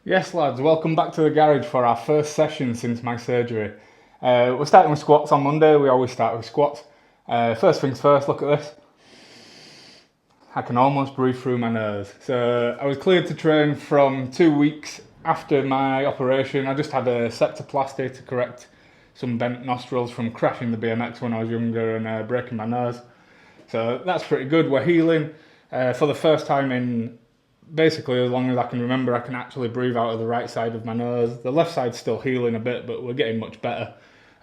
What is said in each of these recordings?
Yes, lads, welcome back to the garage for our first session since my surgery. We're starting with squats on Monday. We always start with squats. First things first, look at this. I can almost breathe through my nose. So I was cleared to train from 2 weeks after my operation. I just had a septoplasty to correct some bent nostrils from crashing the BMX when I was younger and breaking my nose. So that's pretty good. We're healing. For the first time in basically as long as I can remember, I can actually breathe out of the right side of my nose. The left side's still healing a bit, but we're getting much better.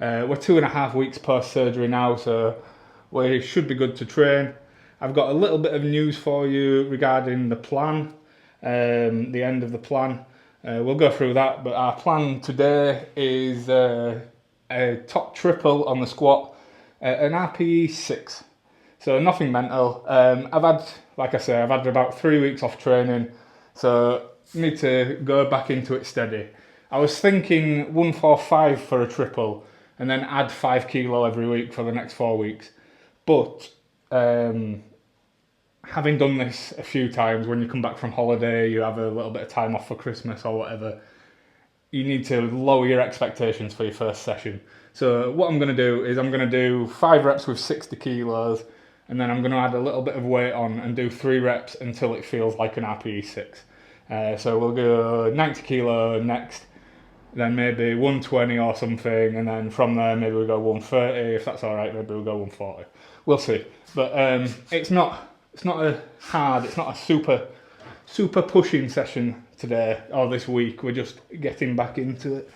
We're 2.5 weeks post surgery now, so we should be good to train. I've got a little bit of news for you regarding the plan, the end of the plan. We'll go through that, but our plan today is a top triple on the squat, an RPE 6. So nothing mental. Like I say, I've had about 3 weeks off training, so need to go back into it steady. I was thinking 145 for a triple, and then add 5 kilo every week for the next 4 weeks. But having done this a few times, when you come back from holiday, you have a little bit of time off for Christmas or whatever, you need to lower your expectations for your first session. So what I'm going to do is I'm going to do 5 reps with 60 kilos, and then I'm going to add a little bit of weight on and do 3 reps until it feels like an RPE 6. So we'll go 90 kilo next, then maybe 120 or something, and then from there maybe we'll go 130. If that's all right, maybe we'll go 140. We'll see. But it's not a super pushing session today or this week. We're just getting back into it.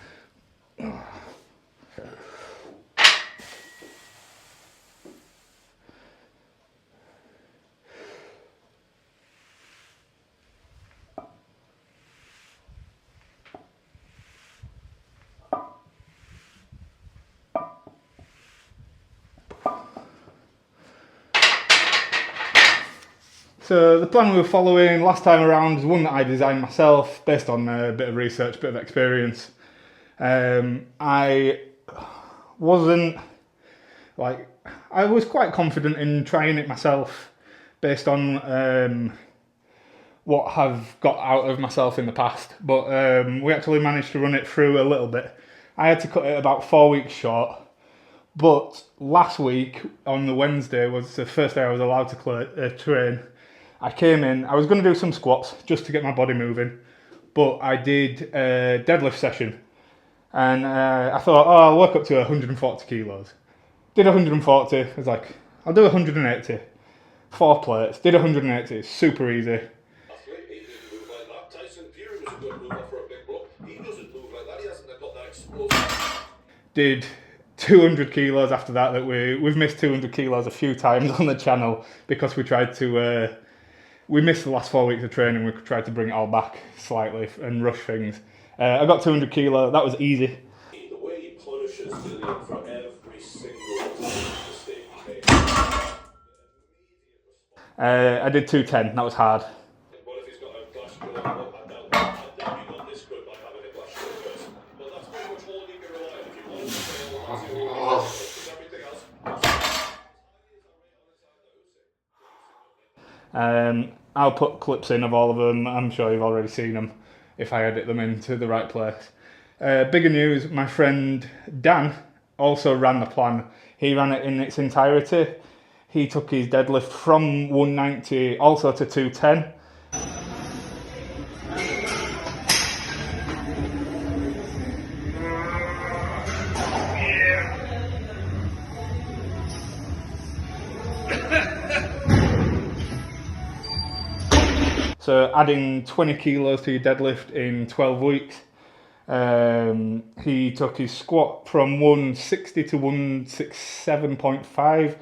So the plan we were following last time around is one that I designed myself based on a bit of research, bit of experience. I wasn't I was quite confident in trying it myself based on what I've got out of myself in the past, but we actually managed to run it through a little bit. I had to cut it about 4 weeks short, but last week on the Wednesday was the first day I was allowed to train. I came in, I was going to do some squats just to get my body moving, but I did a deadlift session, and I thought, I'll work up to 140 kilos. Did 140, I was like, I'll do 180. 4 plates, did 180, super easy. Did 200 kilos after that we've missed 200 kilos a few times on the channel because we missed the last 4 weeks of training. We tried to bring it all back slightly and rush things. I got 200 kilo. That was easy. The way he punishes Dillian for every single mistake he makes. I did 210. That was hard. What if he's got a glass gun? I doubt you got this good by having a glass gun first. But that's pretty much all you can rely on if you want to fail. Because everything else. I'll put clips in of all of them. I'm sure you've already seen them if I edit them into the right place. Bigger news, my friend Dan also ran the plan. He ran it in its entirety. He took his deadlift from 190 also to 210. So adding 20 kilos to your deadlift in 12 weeks. He took his squat from 160 to 167.5.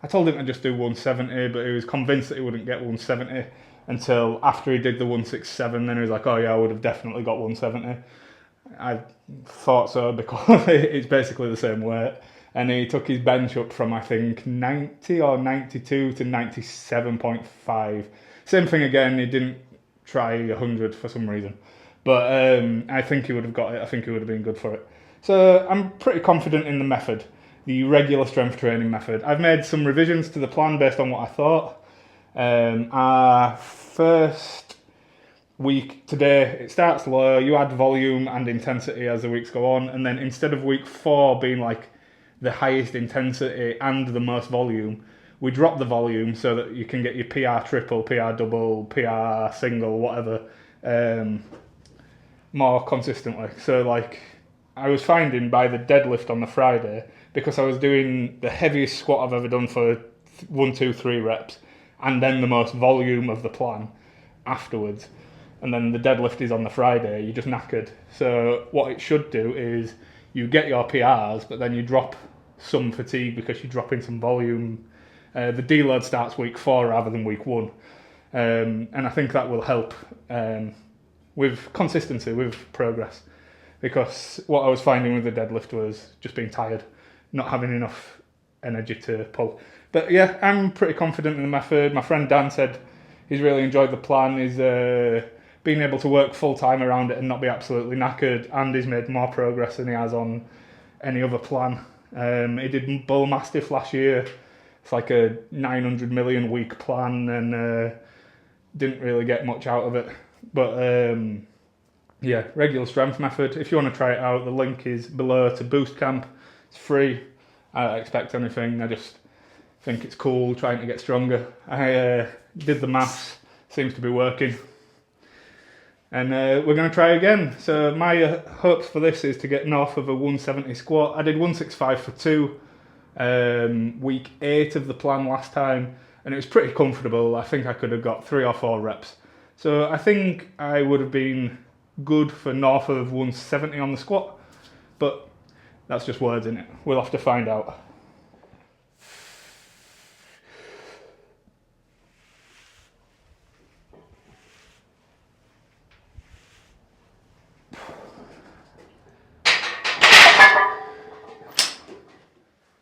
I told him to just do 170, but he was convinced that he wouldn't get 170 until after he did the 167. Then he was like, oh yeah, I would have definitely got 170. I thought so because it's basically the same weight. And he took his bench up from, I think, 90 or 92 to 97.5. Same thing again, he didn't try 100 for some reason. But I think he would have got it. I think he would have been good for it. So I'm pretty confident in the method, the regular strength training method. I've made some revisions to the plan based on what I thought. Our first week today, it starts low, you add volume and intensity as the weeks go on, and then instead of week 4 being like the highest intensity and the most volume, we drop the volume so that you can get your PR triple, PR double, PR single, whatever, more consistently. So like, I was finding by the deadlift on the Friday, because I was doing the heaviest squat I've ever done for 1, 2, 3 reps, and then the most volume of the plan afterwards, and then the deadlift is on the Friday, you're just knackered. So what it should do is you get your PRs, but then you drop some fatigue because you drop in some volume. The deload starts week 4 rather than week 1, and I think that will help with consistency, with progress, because what I was finding with the deadlift was just being tired, not having enough energy to pull. But yeah, I'm pretty confident in the method. My friend Dan said he's really enjoyed the plan. He's been able to work full time around it and not be absolutely knackered, and he's made more progress than he has on any other plan. He did Bull Mastiff last year. It's like a 900 million week plan, and didn't really get much out of it. But yeah, regular strength method. If you want to try it out, the link is below to Boost Camp. It's free. I don't expect anything. I just think it's cool trying to get stronger. I did the maths. Seems to be working. And we're going to try again. So my hopes for this is to get north of a 170 squat. I did 165 for 2, week 8 of the plan last time, and it was pretty comfortable. I think I could have got 3 or 4 reps. So I think I would have been good for north of 170 on the squat, but that's just words, innit? We'll have to find out.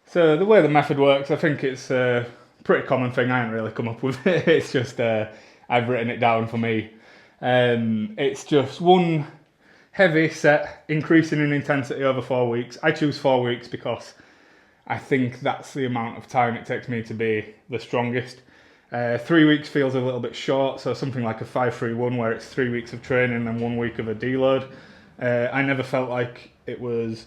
So the way the method works, I think it's a pretty common thing. I haven't really come up with it. It's just I've written it down for me. It's just one heavy set, increasing in intensity over 4 weeks. I choose 4 weeks because I think that's the amount of time it takes me to be the strongest. 3 weeks feels a little bit short, so something like a 5-3-1 where it's 3 weeks of training and 1 week of a deload. I never felt like it was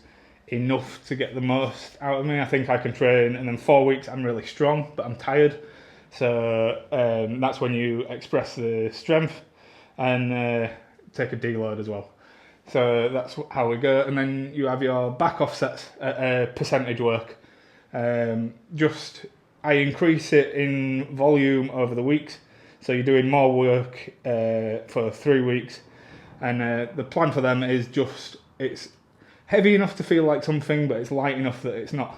enough to get the most out of me. I think I can train, and then 4 weeks I'm really strong, but I'm tired. So that's when you express the strength and take a deload as well. So that's how we go. And then you have your back offsets at percentage work. I increase it in volume over the weeks. So you're doing more work for 3 weeks. And the plan for them is it's heavy enough to feel like something, but it's light enough that it's not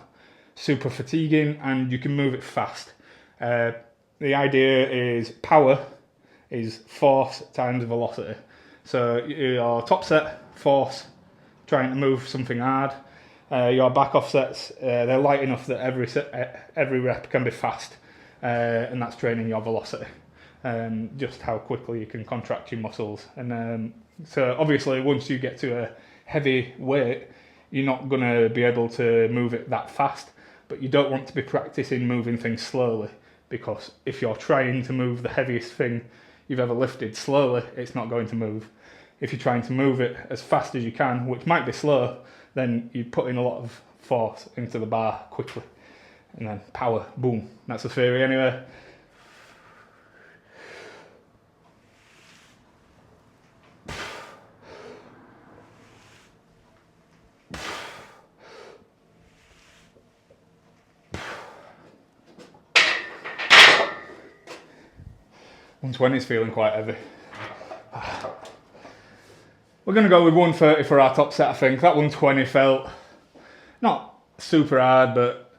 super fatiguing, and you can move it fast. The idea is power is force times velocity. So your top set, force, trying to move something hard. Your back offsets, they're light enough that every rep can be fast, and that's training your velocity. Just how quickly you can contract your muscles. And so obviously once you get to a heavy weight, you're not going to be able to move it that fast, but you don't want to be practicing moving things slowly, because if you're trying to move the heaviest thing you've ever lifted slowly, it's not going to move. If you're trying to move it as fast as you can, which might be slow, then you put in a lot of force into the bar quickly, and then power, boom. That's the theory anyway. When it's feeling quite heavy. We're going to go with 130 for our top set, I think. That 120 felt not super hard, but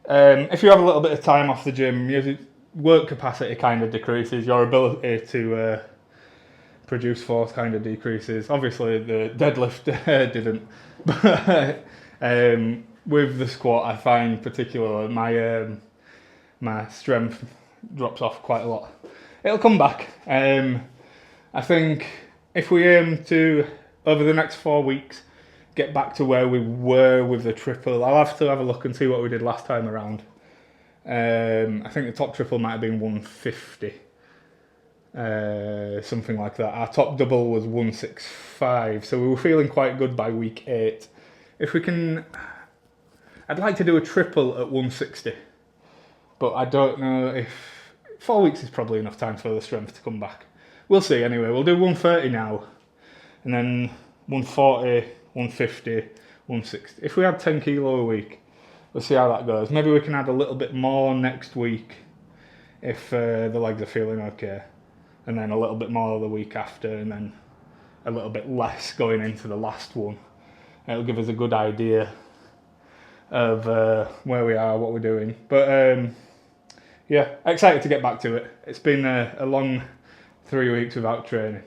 if you have a little bit of time off the gym, your work capacity kind of decreases, your ability to produce force kind of decreases. Obviously the deadlift didn't, but with the squat I find particularly my strength drops off quite a lot. It'll come back. I think if we aim to, over the next 4 weeks, get back to where we were with the triple, I'll have to have a look and see what we did last time around. I think the top triple might have been 150. Something like that. Our top double was 165, so we were feeling quite good by week 8. If we can, I'd like to do a triple at 160, but I don't know if 4 weeks is probably enough time for the strength to come back. We'll see anyway. We'll do 130 now, and then 140, 150, 160. If we add 10 kilo a week, we'll see how that goes. Maybe we can add a little bit more next week if the legs are feeling okay. And then a little bit more the week after, and then a little bit less going into the last one. It'll give us a good idea of where we are, what we're doing. But yeah, excited to get back to it. It's been a long 3 weeks without training.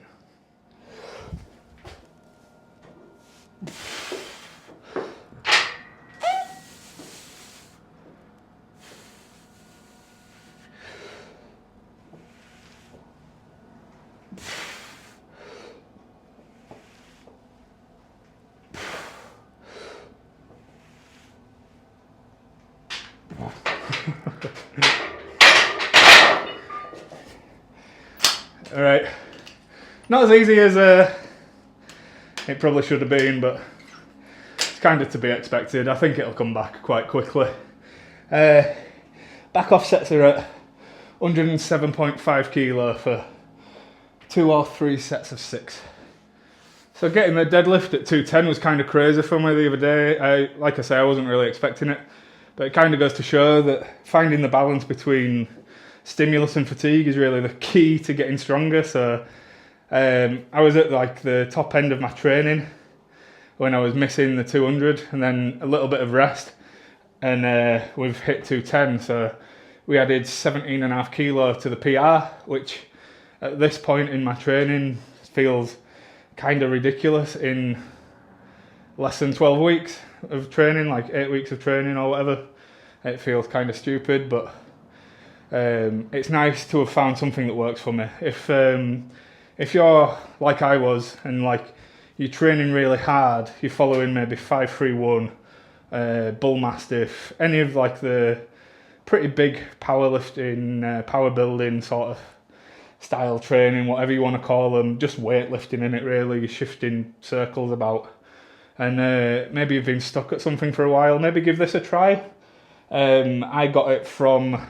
Alright, not as easy as it probably should have been, but it's kind of to be expected. I think it'll come back quite quickly. Back off sets are at 107.5 kilo for 2 or 3 sets of 6. So getting the deadlift at 210 was kind of crazy for me the other day. Like I say, I wasn't really expecting it, but it kind of goes to show that finding the balance between stimulus and fatigue is really the key to getting stronger. So I was at like the top end of my training when I was missing the 200 and then a little bit of rest, and we've hit 210. So we added 17.5 kilo to the PR, which at this point in my training feels kind of ridiculous in less than 12 weeks of training, like 8 weeks of training or whatever. It feels kind of stupid, but it's nice to have found something that works for me. If you're like I was and like you're training really hard, you're following maybe 531, bull mastiff, any of like the pretty big powerlifting, power building sort of style training, whatever you want to call them, just weightlifting in it really, you're shifting circles about, and maybe you've been stuck at something for a while, maybe give this a try. I got it from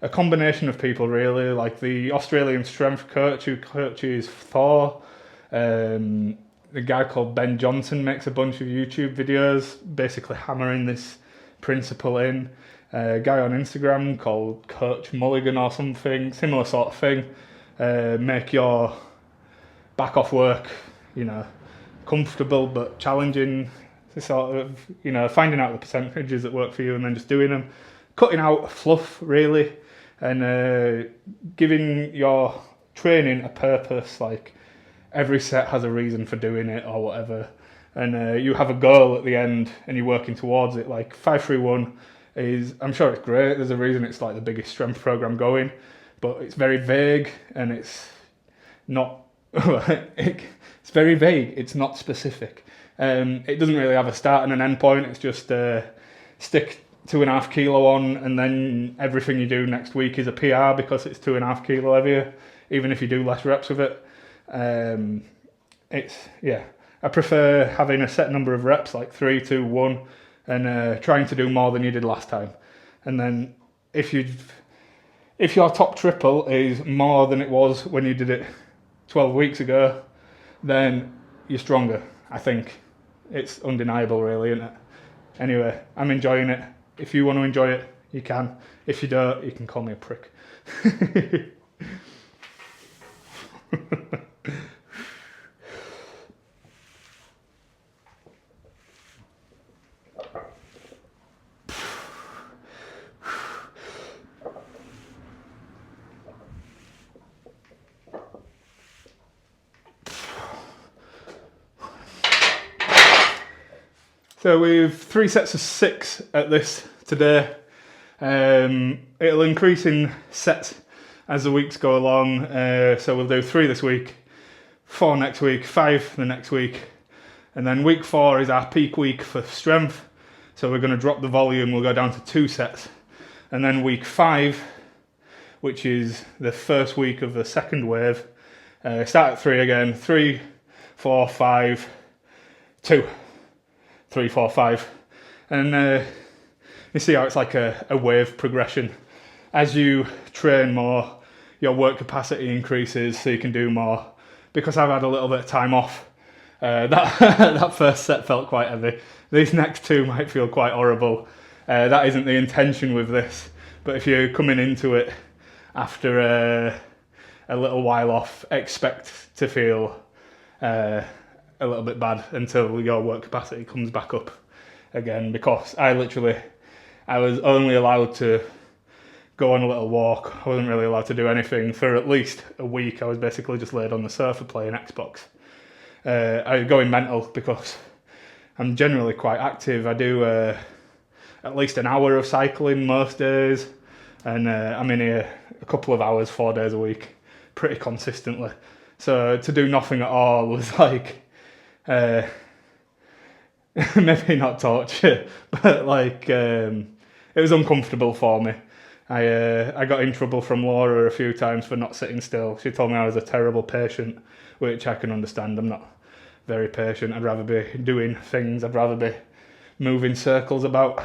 a combination of people really, like the Australian strength coach who coaches Thor, the guy called Ben Johnson makes a bunch of YouTube videos basically hammering this principle in, a guy on Instagram called Coach Mulligan or something, similar sort of thing. Make your back off work, comfortable but challenging, sort of, finding out the percentages that work for you and then just doing them, cutting out fluff really, and giving your training a purpose, like every set has a reason for doing it or whatever, and you have a goal at the end and you're working towards it. Like 531 is, I'm sure it's great, there's a reason it's like the biggest strength program going, but it's very vague and it's not it's very vague, it's not specific. It doesn't really have a start and an end point, it's just stick 2.5 kilo on and then everything you do next week is a PR because it's 2.5 kilo heavier, even if you do less reps with it. I prefer having a set number of reps, like 3, 2, 1, and trying to do more than you did last time. And then if your top triple is more than it was when you did it 12 weeks ago, then you're stronger. I think it's undeniable really, isn't it? Anyway, I'm enjoying it. If you want to enjoy it, you can. If you don't, you can call me a prick. So we've 3 sets of 6 at this today. It'll increase in sets as the weeks go along. So we'll do 3 this week, 4 next week, 5 the next week. And then week 4 is our peak week for strength. So we're going to drop the volume, we'll go down to 2 sets. And then week 5, which is the first week of the second wave, start at 3 again, 3, 4, 5, 2, 3, 4, 5. And you see how it's like a wave progression. As you train more, your work capacity increases so you can do more. Because I've had a little bit of time off, that first set felt quite heavy. These next 2 might feel quite horrible. That isn't the intention with this, but if you're coming into it after a little while off, expect to feel a little bit bad until your work capacity comes back up again, because I was only allowed to go on a little walk. I wasn't really allowed to do anything for at least a week. I was basically just laid on the sofa playing Xbox. I was going mental because I'm generally quite active. I do at least an hour of cycling most days, and I'm in here a couple of hours 4 days a week pretty consistently. So to do nothing at all was like maybe not torture, but like it was uncomfortable for me. I got in trouble from Laura a few times for not sitting still. She told me I was a terrible patient, which I can understand. I'm not very patient. I'd rather be doing things. I'd rather be moving circles about.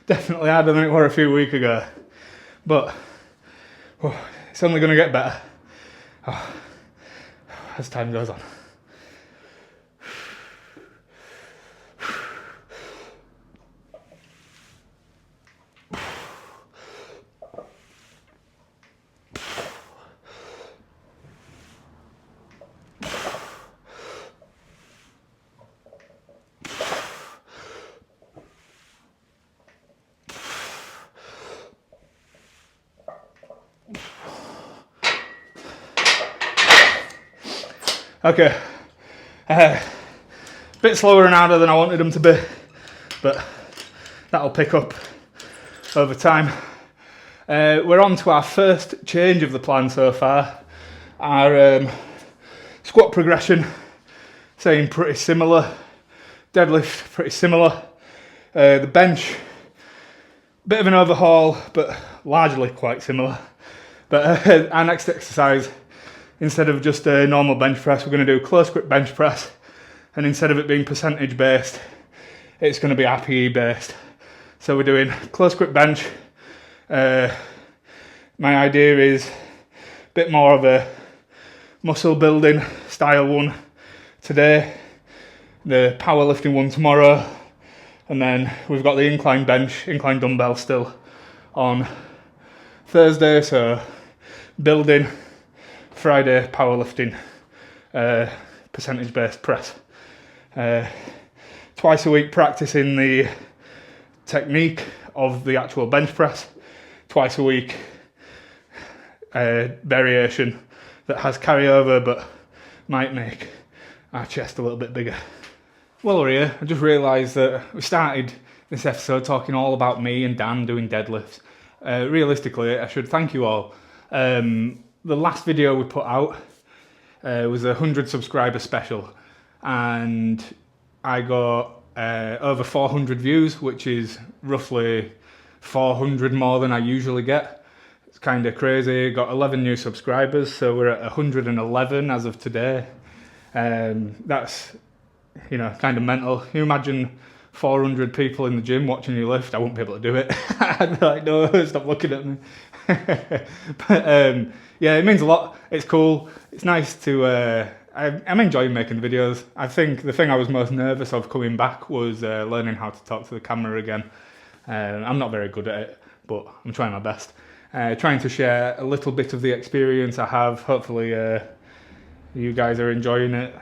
Definitely harder than it were a few weeks ago, but it's only going to get better as time goes on. Okay, bit slower and harder than I wanted them to be, but that'll pick up over time. We're on to our first change of the plan so far. Our squat progression, saying pretty similar, deadlift pretty similar, the bench, bit of an overhaul, but largely quite similar. But our next exercise, instead of just a normal bench press, we're going to do close grip bench press, and instead of it being percentage based, it's going to be RPE based. So we're doing close grip bench. My idea is a bit more of a muscle building style one today, the powerlifting one tomorrow, and then we've got the incline dumbbell still on Thursday, so building, Friday powerlifting, percentage based press. Twice a week practicing the technique of the actual bench press, twice a week variation that has carryover but might make our chest a little bit bigger. While we're here, I just realised that we started this episode talking all about me and Dan doing deadlifts. Realistically, I should thank you all. The last video we put out was a 100 subscriber special, and I got over 400 views, which is roughly 400 more than I usually get. It's kind of crazy. Got 11 new subscribers, so we're at 111 as of today. That's, kind of mental. Can you imagine 400 people in the gym watching you lift? I wouldn't be able to do it. I'd be like, no, stop looking at me. But yeah, it means a lot. It's cool. It's nice to. I'm enjoying making the videos. I think the thing I was most nervous of coming back was learning how to talk to the camera again. I'm not very good at it, but I'm trying my best. Trying to share a little bit of the experience I have. Hopefully, you guys are enjoying it.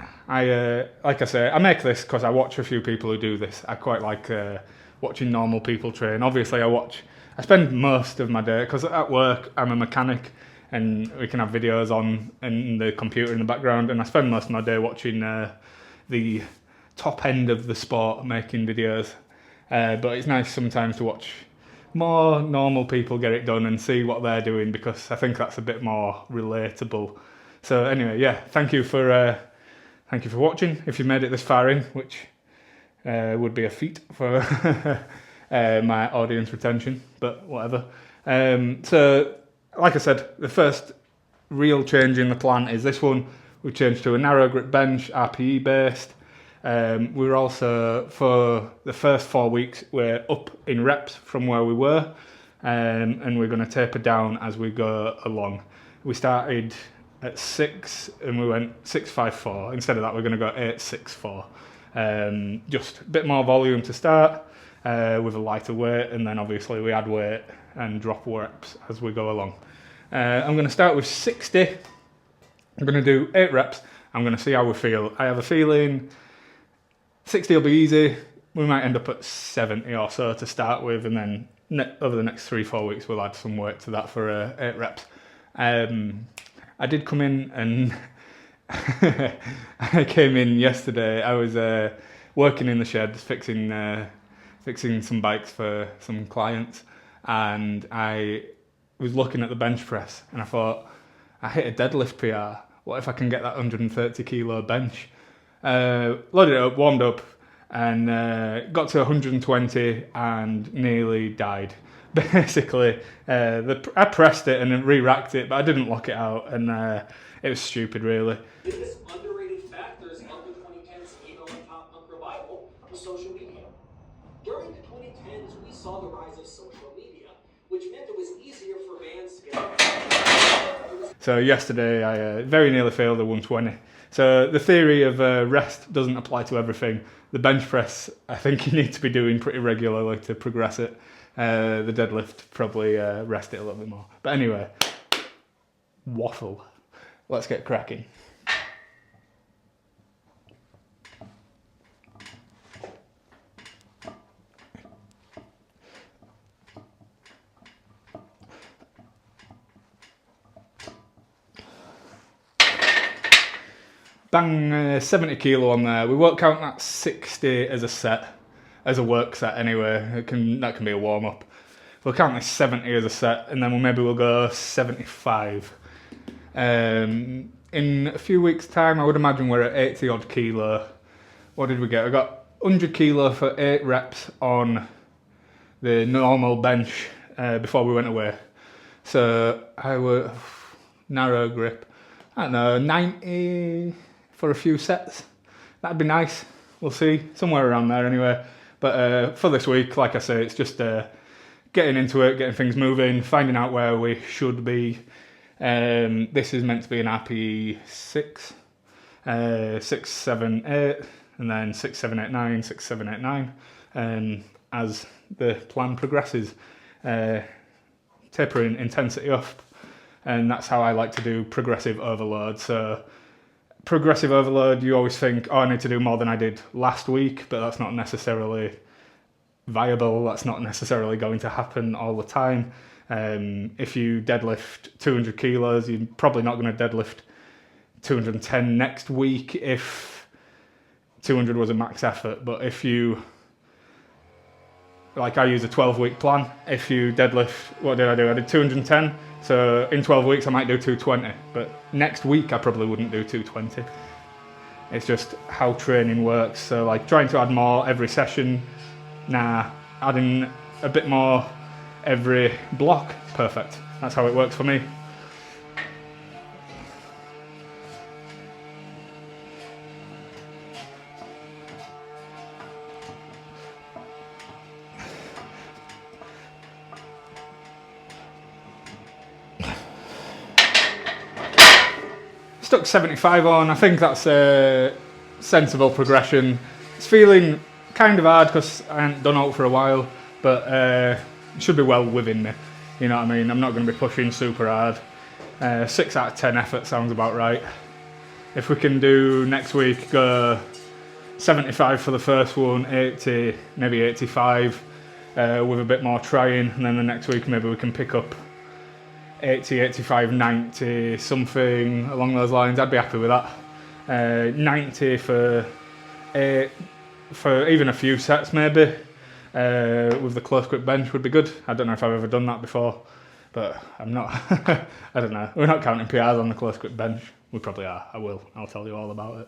Like I say, I make this because I watch a few people who do this. I quite like watching normal people train. Obviously, I spend most of my day, because at work I'm a mechanic and we can have videos on and the computer in the background, and I spend most of my day watching the top end of the sport making videos. But it's nice sometimes to watch more normal people get it done and see what they're doing, because I think that's a bit more relatable. So anyway, yeah, thank you for watching. If you made it this far in, which would be a feat for my audience retention, but whatever. So, like I said, the first real change in the plan is this one. We changed to a narrow grip bench, RPE based. We're also, for the first 4 weeks, we're up in reps from where we were, and we're going to taper down as we go along. We started at 6 and we went 6-5-4. Instead of that, we're going to go 8-6-4. Just a bit more volume to start with a lighter weight, and then obviously we add weight and drop reps as we go along. I'm going to start with 60. I'm going to do 8 reps. I'm going to see how we feel. I have a feeling 60 will be easy. We might end up at 70 or so to start with, and then over the next 3-4 weeks we'll add some weight to that for 8 reps. I did come in and I came in yesterday. I was working in the shed fixing some bikes for some clients, and I was looking at the bench press and I thought, I hit a deadlift PR. What if I can get that 130 kilo bench? Loaded it up, warmed up, and got to 120 and nearly died. Basically, I pressed it and then re-racked it, but I didn't lock it out, and it was stupid, really. The biggest underrated factors of the 2010s emo and pop punk revival was social media. During the 2010s, we saw the rise of social media, which meant it was easier for bands to get. So yesterday, I very nearly failed a 120. So the theory of rest doesn't apply to everything. The bench press, I think you need to be doing pretty regularly to progress it. The deadlift, probably rest it a little bit more. But anyway, waffle. Let's get cracking. Bang, 70 kilo on there. We won't count that 60 as a set, as a work set anyway. That can be a warm up. We'll count this 70 as a set, and then we'll go 75. In a few weeks' time, I would imagine we're at 80 odd kilo. What did we get? I got 100 kilo for 8 reps on the normal bench before we went away. So I were narrow grip. I don't know, 90 for a few sets. That'd be nice. We'll see, somewhere around there anyway. But for this week, like I say, it's just getting into it, getting things moving, finding out where we should be. This is meant to be an RPE 6, 6, 7, 8, and then 6, 7, 8, 9, 6, 7, 8, 9. As the plan progresses, tapering intensity up, and that's how I like to do progressive overload. So progressive overload, you always think, oh, I need to do more than I did last week, but that's not necessarily viable. That's not necessarily going to happen all the time. If you deadlift 200 kilos, you're probably not going to deadlift 210 next week if 200 was a max effort. But if you, like I use a 12-week plan, if you deadlift, what did I do? I did 210. So in 12 weeks, I might do 220. But next week, I probably wouldn't do 220. It's just how training works. So like trying to add more every session, adding a bit more every block, perfect. That's how it works for me. Stuck 75 on. I think that's a sensible progression. It's feeling kind of hard because I haven't done out for a while, but it should be well within me. You know what I mean? I'm not going to be pushing super hard. 6 out of 10 effort sounds about right. if we can do next week, go 75 for the first one, 80, maybe 85 with a bit more trying, and then the next week maybe we can pick up 80, 85, 90, something along those lines. I'd be happy with that. 90 for even a few sets maybe with the close grip bench would be good. I don't know if I've ever done that before, but I'm not. I don't know. We're not counting PRs on the close grip bench. We probably are. I'll tell you all about it.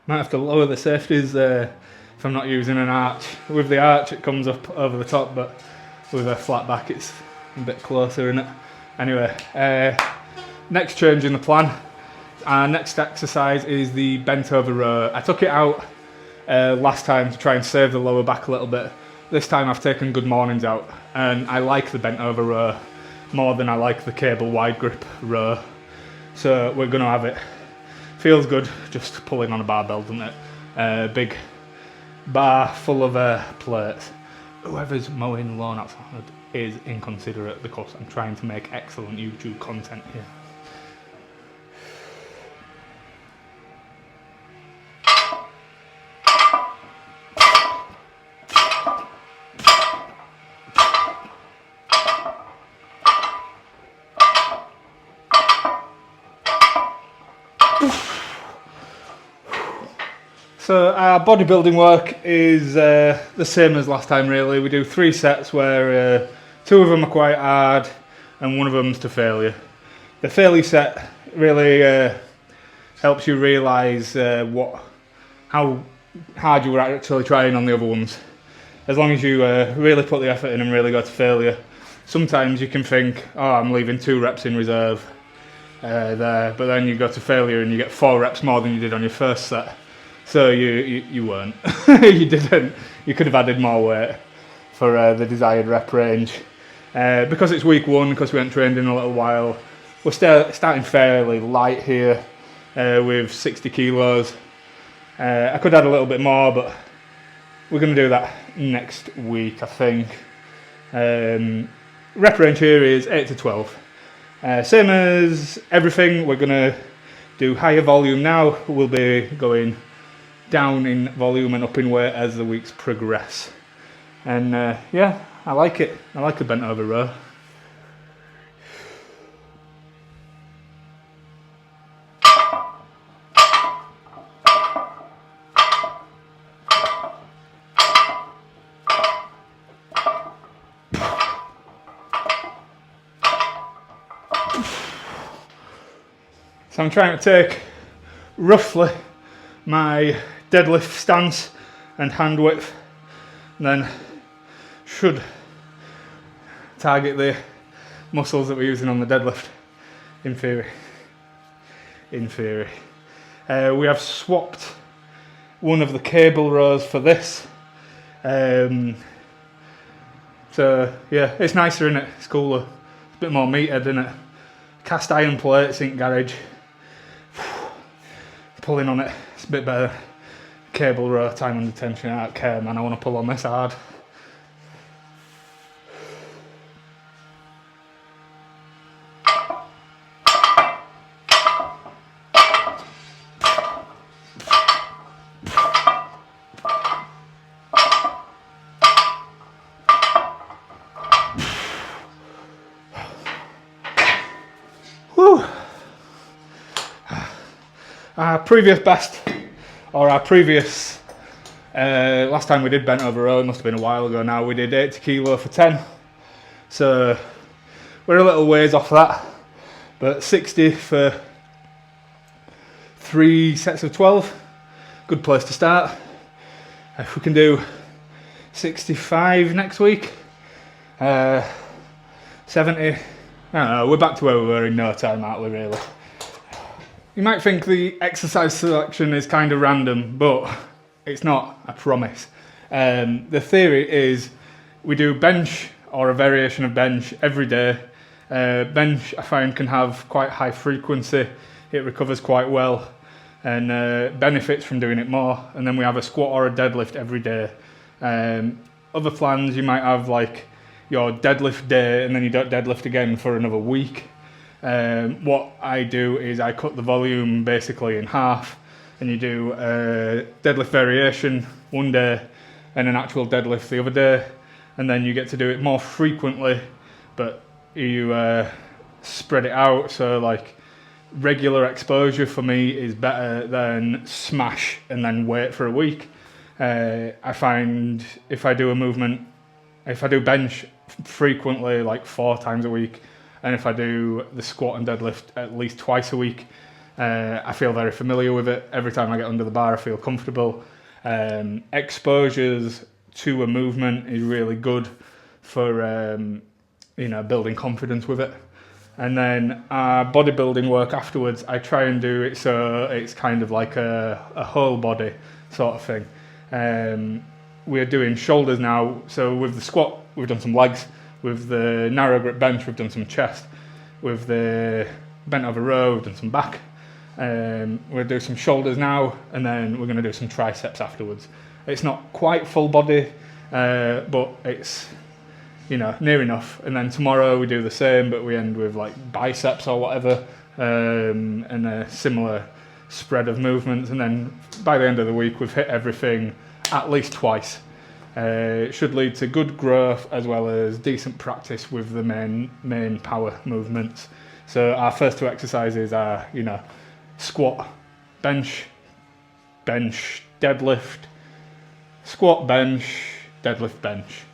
Might have to lower the safeties if I'm not using an arch. With the arch it comes up over the top, but with a flat back it's a bit closer, isn't it? Anyway, next change in the plan. Our next exercise is the bent over row. I took it out last time to try and save the lower back a little bit. This time I've taken good mornings out, and I like the bent over row more than I like the cable wide grip row. So we're going to have it. Feels good just pulling on a barbell, doesn't it? Big bar full of plates. Whoever's mowing lawn outside is inconsiderate because I'm trying to make excellent YouTube content here. So our bodybuilding work is the same as last time really. We do 3 sets where 2 of them are quite hard and 1 of them's to failure. The failure set really helps you realise how hard you were actually trying on the other ones. As long as you really put the effort in and really go to failure. Sometimes you can think, oh, I'm leaving 2 reps in reserve there, but then you go to failure and you get 4 reps more than you did on your first set. So you weren't. You didn't. You could have added more weight for the desired rep range. Because it's week 1, because we haven't trained in a little while, we're starting fairly light here with 60 kilos. I could add a little bit more, but we're going to do that next week, I think. Rep range here is 8 to 12. Same as everything, we're going to do higher volume now. We'll be going down in volume and up in weight as the weeks progress. And yeah, I like it. I like the bent over row. So I'm trying to take roughly my deadlift stance and hand width, and then should target the muscles that we're using on the deadlift in theory. We have swapped one of the cable rows for this, so yeah, it's nicer, isn't it? It's cooler, it's a bit more meated, isn't it? Cast iron plates in garage, pulling on it, it's a bit better. Cable row, time under tension, I don't care man, I want to pull on this hard. Whew. Our previous best, or our previous, last time we did bent over row, it must have been a while ago now, we did 80 kilo for 10. So we're a little ways off that, but 60 for 3 sets of 12, good place to start. If we can do 65 next week, 70, I don't know, we're back to where we were in no time, aren't we really? You might think the exercise selection is kind of random, but it's not, I promise. The theory is we do bench or a variation of bench every day. Bench, I find, can have quite high frequency. It recovers quite well and benefits from doing it more. And then we have a squat or a deadlift every day. Other plans, you might have like your deadlift day and then you don't deadlift again for another week. What I do is I cut the volume basically in half, and you do a deadlift variation one day and an actual deadlift the other day, and then you get to do it more frequently, but you spread it out. So like regular exposure for me is better than smash and then wait for a week. I find if I do bench frequently, like 4 times a week, and if I do the squat and deadlift at least twice a week, I feel very familiar with it. Every time I get under the bar, I feel comfortable. Exposures to a movement is really good for building confidence with it. And then bodybuilding work afterwards, I try and do it so it's kind of like a whole body sort of thing. We're doing shoulders now, so with the squat we've done some legs, with the narrow grip bench we've done some chest, with the bent over row we've done some back. We'll do some shoulders now, and then we're going to do some triceps afterwards. It's not quite full body, but it's near enough. And then tomorrow we do the same, but we end with like biceps or whatever, and a similar spread of movements. And then by the end of the week we've hit everything at least twice. It should lead to good growth as well as decent practice with the main power movements. So our first 2 exercises are squat, bench, deadlift, squat, bench, deadlift, bench.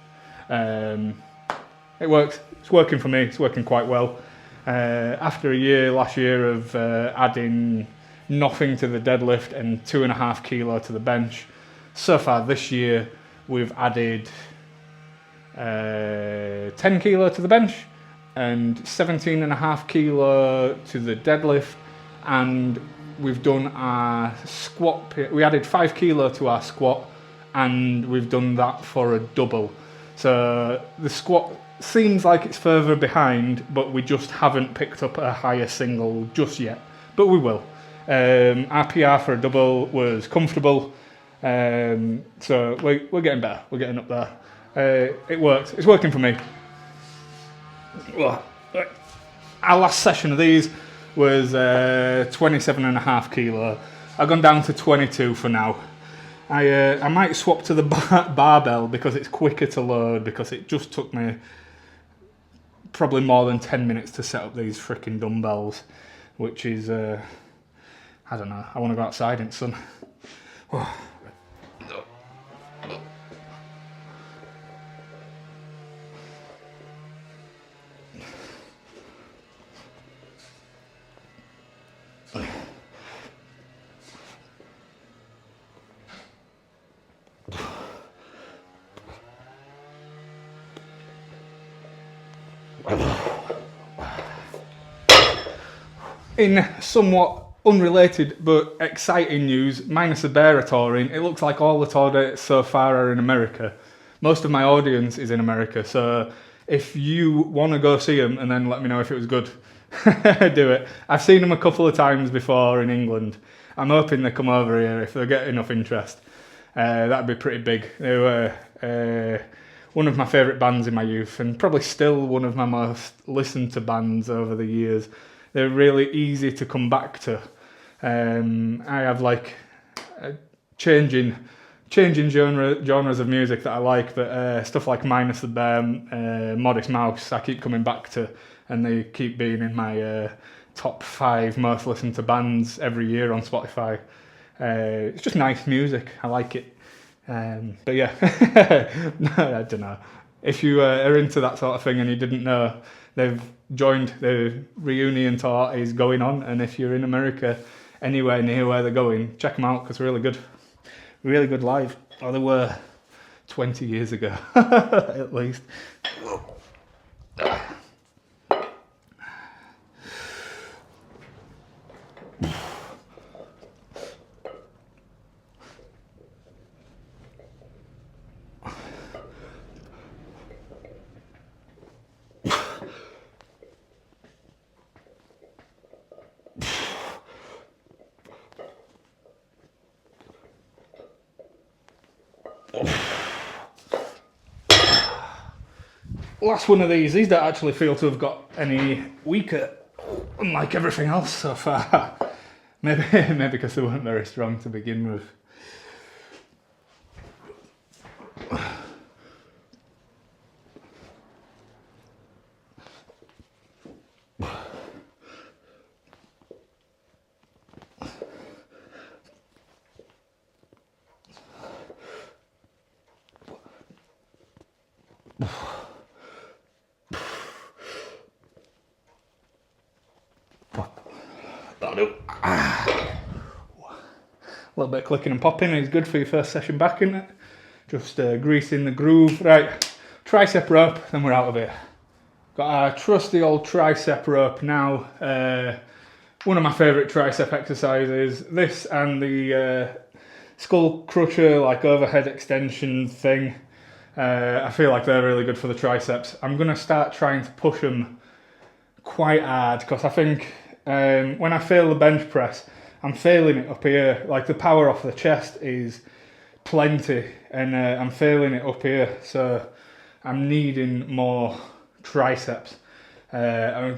It works. It's working for me. It's working quite well. After last year of adding nothing to the deadlift and 2.5 kilo to the bench, so far this year we've added 10 kilo to the bench and 17.5 kilo to the deadlift, and we've done our squat. We added 5 kilo to our squat, and we've done that for a double. So the squat seems like it's further behind, but we just haven't picked up a higher single just yet, but we will. Our PR for a double was comfortable, so we're getting better. We're getting up there. It works. It's working for me. Our last session of these was 27.5 kilo. I've gone down to 22 for now. I might swap to the barbell because it's quicker to load, because it just took me probably more than 10 minutes to set up these freaking dumbbells, which is, I don't know, I want to go outside in the sun. In somewhat unrelated but exciting news, minus the bear touring, it looks like all the tour dates so far are in America. Most of my audience is in America, so if you want to go see them and then let me know if it was good, do it. I've seen them a couple of times before in England. I'm hoping they come over here if they get enough interest. That'd be pretty big. They were one of my favourite bands in my youth, and probably still one of my most listened to bands over the years. They're really easy to come back to. I have like changing genres of music that I like, but stuff like Minus the Bear, Modest Mouse, I keep coming back to, and they keep being in my top 5 most listened to bands every year on Spotify. It's just nice music. I like it. But yeah, I don't know. If you are into that sort of thing and you didn't know, they've joined, the reunion tour is going on, and if you're in America, anywhere near where they're going, check them out because they're really good live. Or they were 20 years ago, at least. last one of these don't actually feel to have got any weaker, unlike everything else so far. Maybe because they weren't very strong to begin with. That'll do. A little bit of clicking and popping is good for your first session back, isn't it? Just greasing the groove. Right, tricep rope, then we're out of it. Got our trusty old tricep rope now. One of my favourite tricep exercises. This and the skull crusher, like overhead extension thing. I feel like they're really good for the triceps. I'm going to start trying to push them quite hard because I think when I fail the bench press, I'm failing it up here. Like the power off the chest is plenty and I'm failing it up here. So I'm needing more triceps. I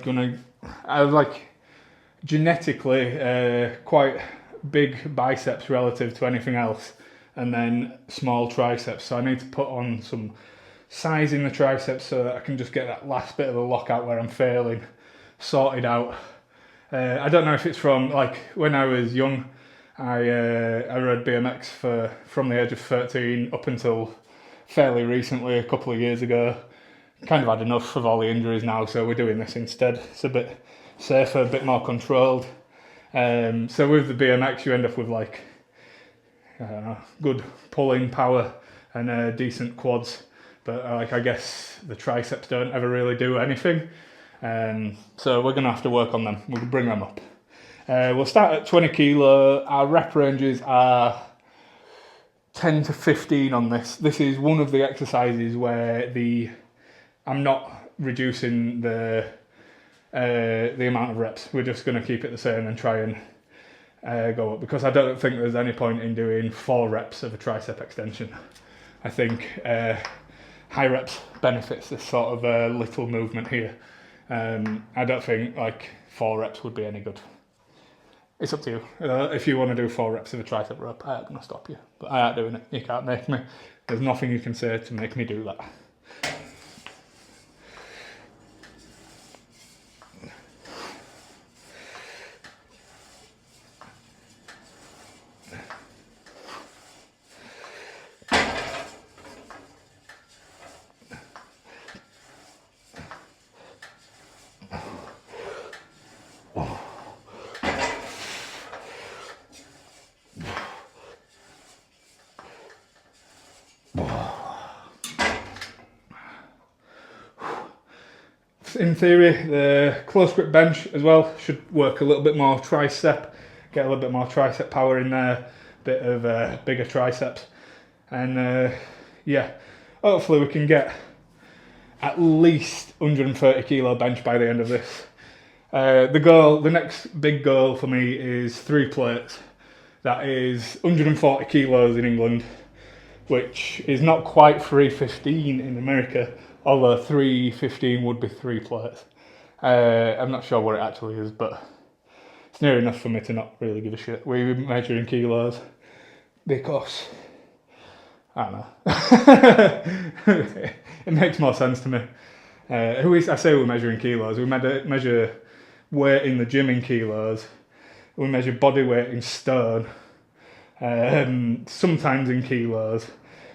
like genetically quite big biceps relative to anything else, and then small triceps. So I need to put on some size in the triceps so that I can just get that last bit of the lockout where I'm failing sorted out. I don't know if it's from like when I was young. I rode BMX from the age of 13 up until fairly recently, a couple of years ago. Kind of had enough of all the injuries now, so we're doing this instead. It's a bit safer, a bit more controlled. So with the BMX, you end up with like good pulling power and decent quads, but like I guess the triceps don't ever really do anything. So we're gonna have to work on them. We'll bring them up. We'll start at 20 kilo. Our rep ranges are 10 to 15 on this. This is one of the exercises where I'm not reducing the amount of reps. We're just going to keep it the same and try and go up, because I don't think there's any point in doing 4 reps of a tricep extension. I think high reps benefits this sort of little movement here. I don't think like 4 reps would be any good. It's up to you. If you want to do 4 reps of a tricep rope, I'm going to stop you. But I ain't doing it. You can't make me. There's nothing you can say to make me do that. In theory, the close grip bench as well should work a little bit more tricep, get a little bit more tricep power in there, bit of bigger triceps, and yeah, hopefully we can get at least 130 kilo bench by the end of this. The next big goal for me is 3 plates. That is 140 kilos in England, which is not quite 315 in America. Although 315 would be 3 plates. I'm not sure what it actually is, but it's near enough for me to not really give a shit. We measure in kilos because, I don't know. It makes more sense to me. I say we measure in kilos. We measure weight in the gym in kilos. We measure body weight in stone. Sometimes in kilos.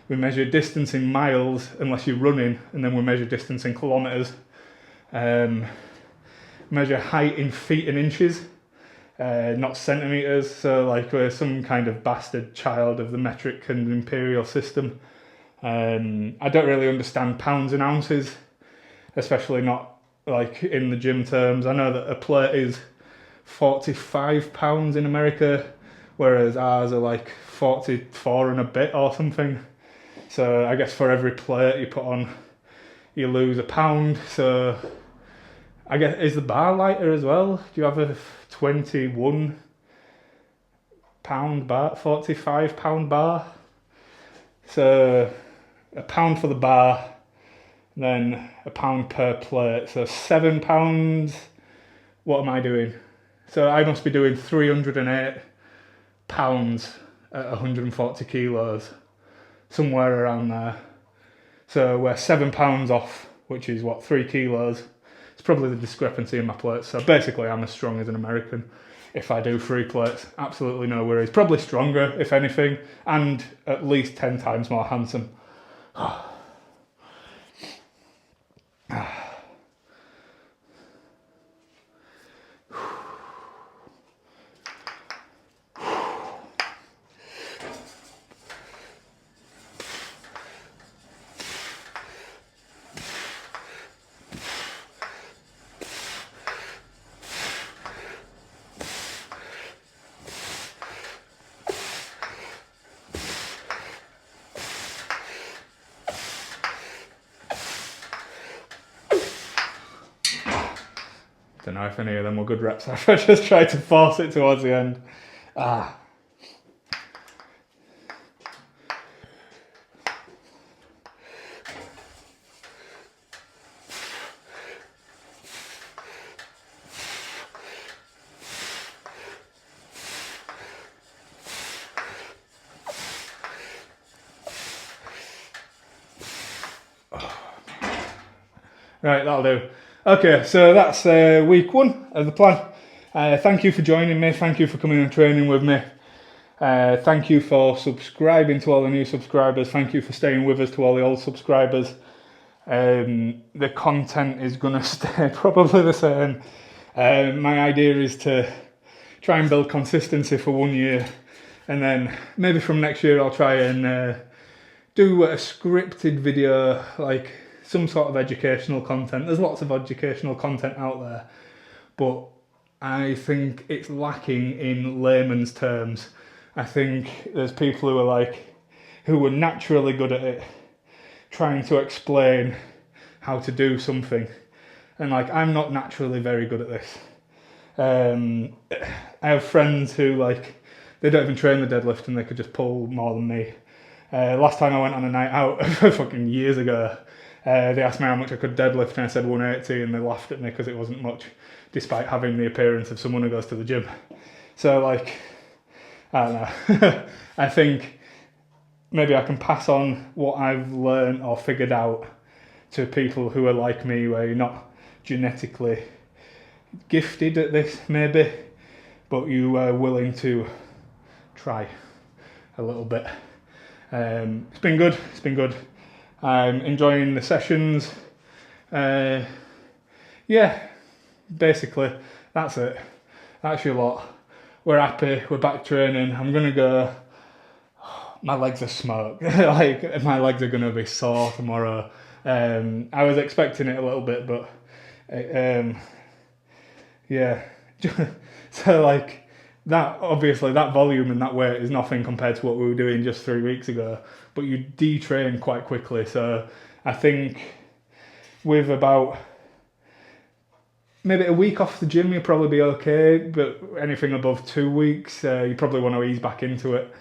We measure distance in miles, unless you're running, and then we measure distance in kilometres. Measure height in feet and inches, not centimetres. So like we're some kind of bastard child of the metric and imperial system. I don't really understand pounds and ounces, especially not like in the gym terms. I know that a plate is 45 pounds in America, whereas ours are like 44 and a bit or something. So I guess for every plate you put on, you lose a pound. So I guess, is the bar lighter as well? Do you have a 21 pound bar, 45 pound bar? So a pound for the bar, then £1 per plate. So £7. What am I doing? So I must be doing £308 at 140 kilos, somewhere around there. So we're £7 off, which is what, 3 kilos. It's probably the discrepancy in my plates. So basically, I'm as strong as an American if I do 3 plates. Absolutely no worries. Probably stronger, if anything, and at least 10 times more handsome. Don't know if any of them were good reps. I just tried to force it towards the end. Right, that'll do. Okay, so that's week 1 of the plan. Thank you for joining me. Thank you for coming and training with me. Thank you for subscribing to all the new subscribers. Thank you for staying with us to all the old subscribers. The content is going to stay probably the same. My idea is to try and build consistency for 1 year, and then maybe from next year I'll try and do a scripted video, like some sort of educational content. There's lots of educational content out there, but I think it's lacking in layman's terms. I think there's people who were naturally good at it, trying to explain how to do something. And I'm not naturally very good at this. I have friends who they don't even train the deadlift and they could just pull more than me. Last time I went on a night out, fucking years ago, they asked me how much I could deadlift and I said 180 and they laughed at me because it wasn't much, despite having the appearance of someone who goes to the gym. So I don't know. I think maybe I can pass on what I've learned or figured out to people who are like me, where you're not genetically gifted at this maybe, but you are willing to try a little bit. It's been good. I'm enjoying the sessions. Yeah, basically that's it. That's your lot. We're happy, we're back training. I'm gonna go, my legs are smoked. My legs are gonna be sore tomorrow. I was expecting it a little bit, but yeah. So that, obviously that volume and that weight is nothing compared to what we were doing just 3 weeks ago, but you detrain quite quickly. So I think with about maybe a week off the gym, you'll probably be okay, but anything above 2 weeks, you probably want to ease back into it.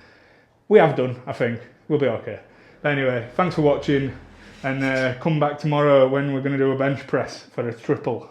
We have done, I think. We'll be okay. Anyway, thanks for watching, and come back tomorrow when we're going to do a bench press for a triple.